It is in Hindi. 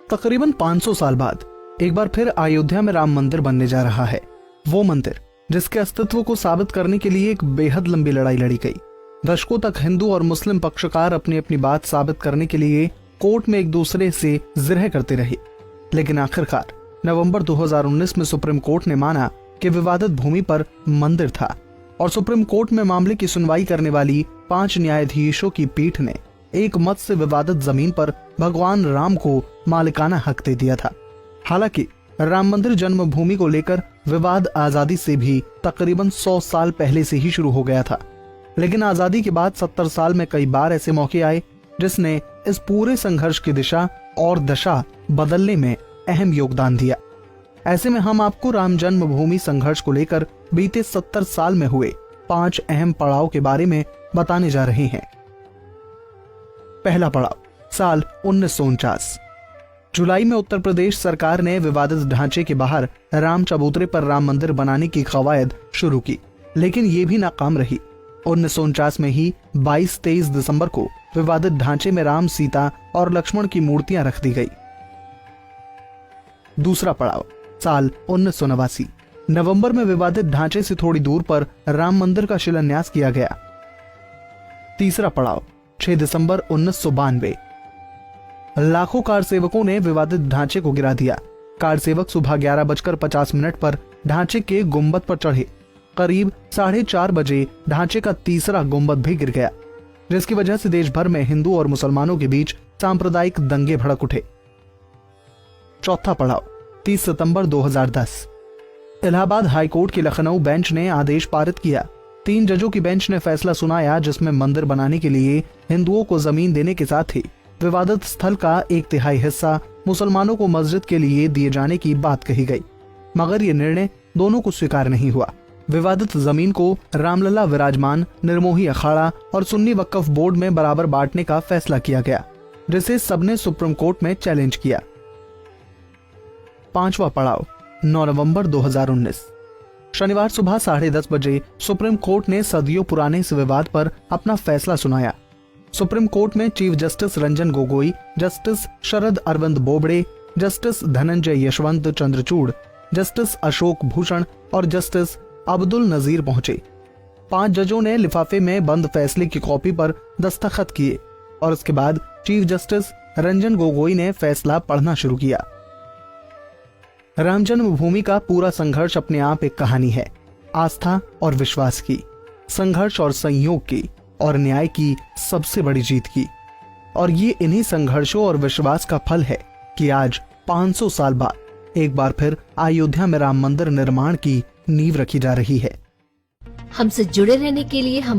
तकरीबन 500 साल बाद एक बार फिर अयोध्या में राम मंदिर बनने जा रहा है। वो मंदिर जिसके अस्तित्व को साबित करने के लिए एक बेहद लंबी लड़ाई लड़ी गई। दशकों तक हिंदू और मुस्लिम पक्षकार अपनी अपनी बात साबित करने के लिए कोर्ट में एक दूसरे से जिरह करते रहे, लेकिन आखिरकार नवंबर 2019 में सुप्रीम कोर्ट ने माना कि विवादित भूमि पर मंदिर था और सुप्रीम कोर्ट में मामले की सुनवाई करने वाली 5 न्यायाधीशों की पीठ ने एक मत से विवादित जमीन पर भगवान राम को मालिकाना हक दे दिया था। हालांकि राम मंदिर जन्मभूमि को लेकर विवाद आजादी से भी तकरीबन 100 साल पहले से ही शुरू हो गया था, लेकिन आजादी के बाद 70 साल में कई बार ऐसे मौके आए जिसने इस पूरे संघर्ष की दिशा और दशा बदलने में अहम योगदान दिया। ऐसे में हम आपको राम जन्मभूमि संघर्ष को लेकर बीते 70 साल में हुए 5 अहम पड़ाव के बारे में बताने जा रहे हैं। पहला पड़ाव, साल 1949। जुलाई में उत्तर प्रदेश सरकार ने विवादित ढांचे के बाहर राम चबूतरे पर राम मंदिर बनाने की कवायद शुरू की, लेकिन ये भी नाकाम रही। 1949 में ही 22-23 दिसंबर को विवादित ढांचे में राम, सीता और लक्ष्मण की मूर्तियां रख दी गई। दूसरा पड़ाव, साल 1989। नवंबर में विवादित ढांचे से थोड़ी दूर पर राम मंदिर का शिलान्यास किया गया। तीसरा पड़ाव, 6 दिसंबर 1992। लाखों कार सेवकों ने विवादित ढांचे को गिरा दिया। कार सेवक सुबह 11:50 पर ढांचे के गुंबद पर चढ़े। करीब 4:30 बजे ढांचे का तीसरा गुंबद भी गिर गया, जिसकी वजह से देश भर में हिंदू और मुसलमानों के बीच सांप्रदायिक दंगे भड़क उठे। चौथा पड़ाव, 30 सितंबर 2010। इलाहाबाद हाईकोर्ट की लखनऊ बेंच ने आदेश पारित किया। 3 जजों की बेंच ने फैसला सुनाया जिसमें मंदिर बनाने के लिए हिंदुओं को जमीन देने के साथ ही विवादित स्थल का 1/3 हिस्सा मुसलमानों को मस्जिद के लिए दिए जाने की बात कही गई, मगर ये निर्णय दोनों को स्वीकार नहीं हुआ। विवादित जमीन को रामलला विराजमान, निर्मोही अखाड़ा और सुन्नी वक्फ बोर्ड में बराबर बांटने का फैसला किया गया, जिसे सबने सुप्रीम कोर्ट में चैलेंज किया। पांचवा पड़ाव, 9 नवंबर 2019। शनिवार सुबह 10:30 बजे सुप्रीम कोर्ट ने सदियों पुराने इस विवाद पर अपना फैसला सुनाया। सुप्रीम कोर्ट में chief justice Ranjan Gogoi, justice Sharad Arvind Bobde, justice Dhananjaya Yashwant Chandrachud, justice Ashok Bhushan और जस्टिस अब्दुल नजीर पहुंचे। 5 जजों ने लिफाफे में बंद फैसले की कॉपी पर दस्तखत किए और उसके बाद चीफ जस्टिस रंजन गोगोई ने फैसला पढ़ना शुरू किया। राम जन्मभूमि का पूरा संघर्ष अपने आप एक कहानी है, आस्था और विश्वास की, संघर्ष और संयोग की और न्याय की सबसे बड़ी जीत की। और ये इन्हीं संघर्षों और विश्वास का फल है कि आज 500 साल बाद एक बार फिर अयोध्या में राम मंदिर निर्माण की नींव रखी जा रही है। हमसे जुड़े रहने के लिए हम